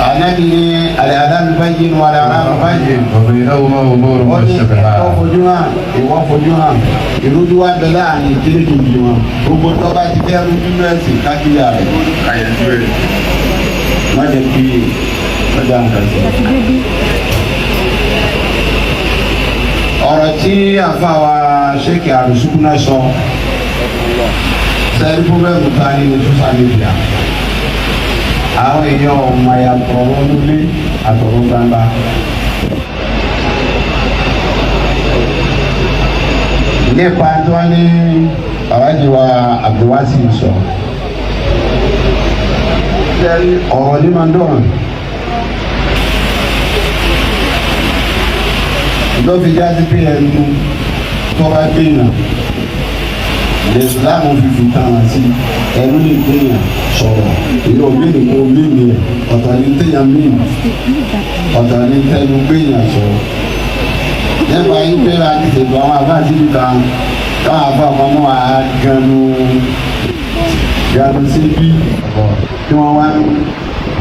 Ànábì ní al-adhan bayyin wal-i'lam bayyin. وبينهما أمور مشتبهات. Ìwọ fojú hàn, ìwọ fojú hàn. Ìrújú wa bẹ láàrin ìdílé kejì wọn. Gbogbo tó bá ti fẹ́ rújú mẹ́sì káàkiri rẹ̀. Àyẹ̀jú ẹ̀. Má jẹ́ kí ọjà nǹkan sí. Ọ̀rọ̀ tí àfa wa Sheikh Arusukuna sọ sẹ́ẹ̀rí pọ́blẹ́mù ta ní social media. Àwọn èèyàn ọmọ yàtọ̀ wọn nílé àtọ̀rọ̀ gbangba. Nípa tí wọ́n ní aláàjì wa Abdulwasi sọ. Sẹ́ẹ̀rí ọ̀rọ̀ ní máa ń dọ̀rọ̀. Lọ́fi jáde pé ẹnu tó bá gbéyàn ìsìláàmù fífi tàn sí ẹnu lè gbéyàn sọ̀rọ̀ ìlú ògbéni kò mímì ẹ̀ ọ̀tọ̀ ní téyàn mímì ọ̀tọ̀ ní tẹnu gbéyàn sọ̀rọ̀. Nípa yín pé láti ṣètò àwọn àbáàtì níta káwọn afáàmọ́ àgànù sí bí tí wọ́n wá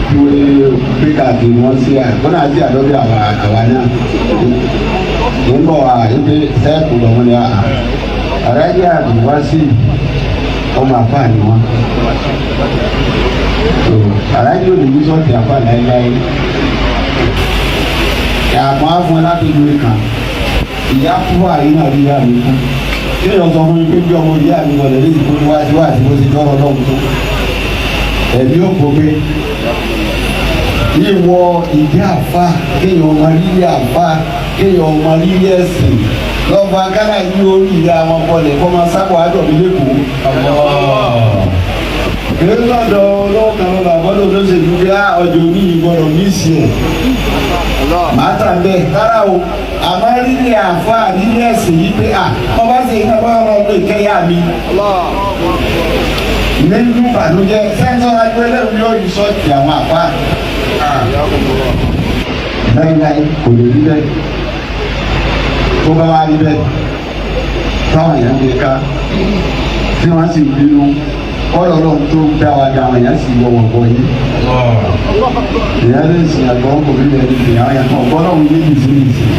tí wọ́n gbé káàkiri wọ́n sí àgbọ̀nà àti àdọ́bí àwa náà. Nígbà wà ibi sẹ́ẹ̀kù lọ́wọ́ ni Alhaji Abdulwasi ọmọ àfa ni wọn. Alhaji olùyí sọ́ọ̀tì àfa láéláé. Àmọ́ àfọ̀n alábẹ́jú kan ìyá fúnfún àyínà rí ìyá mi fún. Kí ni ọ̀sán fún mi pé bí ọmọ ìyá mi wọlé lẹ́yìn tó wá sí wá sí bó ti dọ́rọ̀ lọ́wọ́ tó. Ẹ̀mí ò kó pé ìwọ ìdí àfa kéèyàn ọmọ rírì àfa kéèyàn ọmọ rírì ẹ̀sìn lọ́ba gánà yí orí ìyá wọn kọlẹ̀ kọ́ máa sábọ̀ àdọ̀bí lẹ́kọ̀ọ́. Èyí lọ́dọ̀ ọlọ́kan lọ́la bọ́dọ̀ ló ṣe dúdú ọjọ́ orí ìgbọ́dọ̀ ní ìsì ẹ̀. Màá tà bẹ́ẹ̀ rárá o àmọ́ rírì àfa rírì ẹ̀sìn yìí pé wọ́n bá ṣe iná bá wọn lọ ìkẹyà mi. Nínú ìbànújẹ́ sẹ́ńsọ́n agbẹ́lẹ́rù yóò yí sọ́ọ̀tì àwọn àfa. Láíláí kò lè rí bẹ́ẹ̀. Tó bá wá rí bẹ́ẹ̀ táwọn èèyàn lè ká tí wọ́n sì bínú kọ́lọ̀ lọ́n tó dá wa dá àwọn èèyàn sì wọ wọ̀ bọ̀ yìí. Ìyá lè sìn àgbọ̀ kò rí bẹ́ẹ̀ ní ìyá àwọn èèyàn ọ̀gbọ́n náà wọlé yìí sí ìsìn.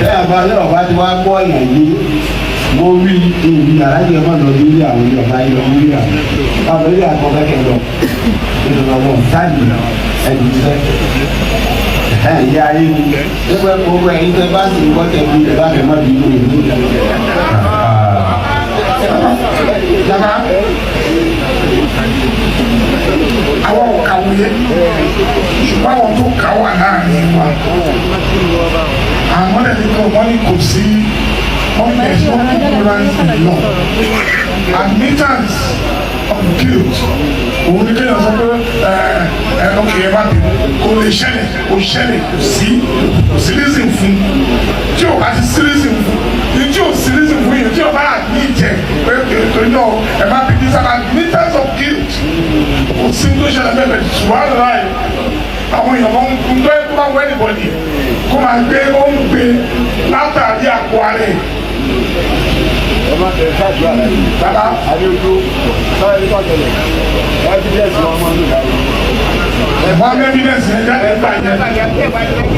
Bẹ́ẹ̀ àbá lọ́rọ̀ bá ti wá gbọ́ èèyàn yìí mo rí èyí alájẹ máa lọ lórí àwọn ilé ọba ilé ọmọ ilé àwọn àwọn ilé àkọ́kẹ́ lọ nínú ọmọ sáàdì ẹ̀dùn iṣẹ́ ìyá ayé ni ẹgbẹ́ gbogbo ẹ̀yin tẹ bá sì wọ́n tẹ̀ bí ẹ̀ bá fẹ́ má bí inú ìlú. Àwọn ọ̀kàwé ṣùgbọ́n àwọn tó kà wà láàrin wa àwọn ẹni tó wọ́n ní kò sí there's no ignorance in law. Admittance of guilt òun ni kéèyàn sọ pé ọkè ẹ bá dé kò lè ṣẹlẹ̀ kò ṣẹlẹ̀ kò sí reason fún tí o bá ti sí reason fún ní tí o sí reason fún yẹn tí o bá ní ìjẹ pé ètò iná ẹ má bí this an admittance of guilt kò sí tó ṣẹlẹ̀ bẹ́ẹ̀ bẹ́ẹ̀ ṣùgbọ́n láì àwọn èèyàn máa ń gbé tó bá wọ anybody kó máa gbé ó ń gbé látàrí àpò ààrẹ. ọmọ tẹ ṣáàjú àlẹ Dada àdéhùn sọ̀rọ̀ ẹni kọjọlẹ evidence wọn máa ń lò láyé. ẹ̀fọn evidence ẹ̀ jáde gbà yẹn.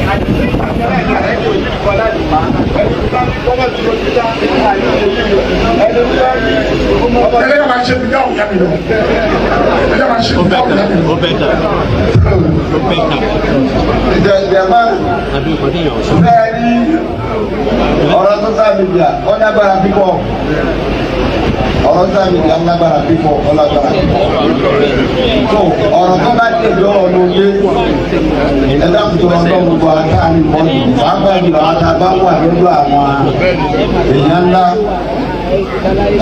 ẹlẹ́yà máa ṣe fìdá òyà mi lọ. ẹlẹ́yà máa ṣe fìdá òyà mi lọ. Ìjọba bẹ́ẹ̀ ni ọ̀rọ̀ social media ó lágbára pípọ̀ ọ̀rọ̀ social media ó lágbára pípọ̀ ó lágbára pípọ̀ tó ọ̀rọ̀ tó bá tẹ̀lé ọ̀rọ̀ ló yé ẹ̀dá tuntun ọ̀dọ́ gbogbo àtàrí bọ́ọ̀lù pàápàá jùlọ àtàbá wà lọ́dọ̀ àwọn èèyàn ńlá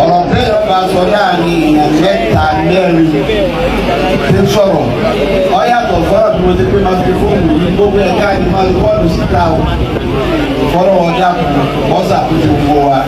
ọ̀rọ̀ tẹ́lẹ̀ bá sọ láàrin èèyàn mẹ́ta mẹ́rin tí ń sọ̀rọ̀ ọ yàtọ̀ fọ́rọ̀ tí mo ti pé máa fi fóònù yìí gbogbo ẹ̀ka ni máa fi fọ́ọ̀nù síta o fọ́rọ̀ ọjà kù bọ́sà tó ti wọ wa.